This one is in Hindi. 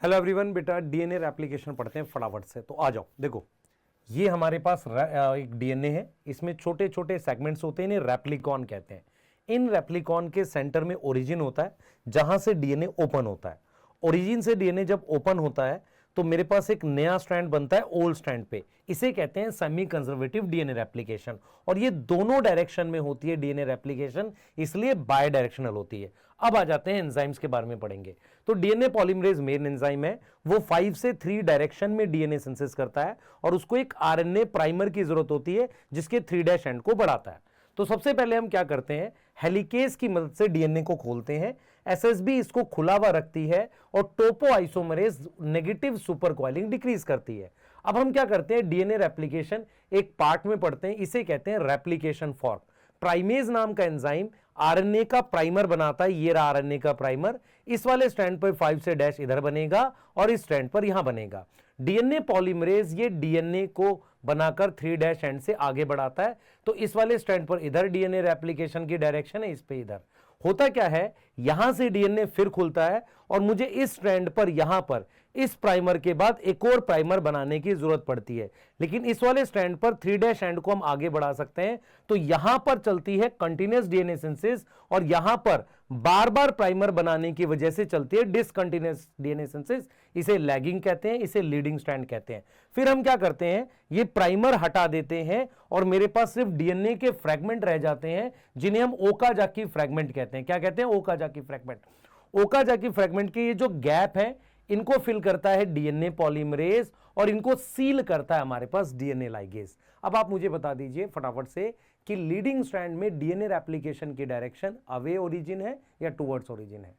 हेलो एवरीवन, बेटा डीएनए रेप्लिकेशन पढ़ते हैं फटाफट से। तो आ जाओ, देखो ये हमारे पास एक डीएनए है। इसमें छोटे छोटे सेगमेंट्स होते हैं, इन्हें रेप्लिकॉन कहते हैं। इन रेप्लिकॉन के सेंटर में ओरिजिन होता है जहां से डीएनए ओपन होता है। ओरिजिन से डीएनए जब ओपन होता है तो मेरे पास एक नया स्ट्रैंड बनता है ओल्ड स्ट्रैंड पे। इसे कहते हैं सेमी कंजर्वेटिव डीएनए रेप्लिकेशन। और ये दोनों डायरेक्शन में होती है डीएनए रेप्लिकेशन, इसलिए बाय डायरेक्शनल होती है। अब आ जाते हैं एंजाइम्स के बारे में पढ़ेंगे। तो डीएनए पॉलीमरेज मेन एंजाइम है, वो 5 से 3 डायरेक्शन में डीएनए सिंथेसिस करता है और उसको एक आरएनए प्राइमर की जरूरत होती है जिसके 3' एंड को बढ़ाता है। तो सबसे पहले हम क्या करते हैं, हेलिकेज की मदद से डीएनए को खोलते हैं। एसएसबी इसको खुला हुआ रखती है और topoisomerase negative supercoiling decrease करती है। अब हम क्या करते हैं, डीएनए रेप्लिकेशन एक पार्ट में पढ़ते हैं, इसे कहते हैं रेप्लिकेशन फॉर्क। प्राइमेज नाम का एंजाइम आरएनए का प्राइमर बनाता है। ये रहा आरएनए का प्राइमर। इस वाले स्ट्रैंड पर 5 से डैश इधर बनेगा और इस स्ट्रैंड पर यहां बनेगा। डीएनए पॉलीमरेज ये डीएनए को बनाकर 3' एंड से आगे बढ़ाता है। तो इस वाले स्ट्रैंड पर इधर डीएनए रेप्लिकेशन की डायरेक्शन है, इस पे इधर होता क्या है, यहां से डीएनए फिर खुलता है और मुझे इस स्ट्रैंड पर यहां पर इस प्राइमर के बाद एक और प्राइमर बनाने की जरूरत पड़ती है। लेकिन इस वाले स्ट्रैंड पर 3' एंड को हम आगे बढ़ा सकते हैं। तो यहां पर चलती है कंटीन्यूअस डीएनए सिंथेसिस और यहां पर बार बार प्राइमर बनाने की वजह से चलती है डिसकंटीन्यूअस डीएनए सिंथेसिस। इसे लैगिंग कहते हैं, इसे लीडिंग स्ट्रैंड कहते हैं। फिर हम क्या करते हैं, ये प्राइमर हटा देते हैं और मेरे पास सिर्फ डीएनए के फ्रेगमेंट रह जाते हैं जिन्हें हम ओकाजाकी फ्रेगमेंट कहते हैं। क्या कहते हैं, ओकाजाकी फ्रेगमेंट। ओकाजाकी फ्रेगमेंट के ये जो गैप है इनको फिल करता है डीएनए पॉलीमरेज और इनको सील करता है हमारे पास डीएनए लाइगेज। अब आप मुझे बता दीजिए फटाफट से कि लीडिंग स्ट्रैंड में डीएनए रेप्लिकेशन की डायरेक्शन अवे ओरिजिन है या टुवर्ड्स ओरिजिन है।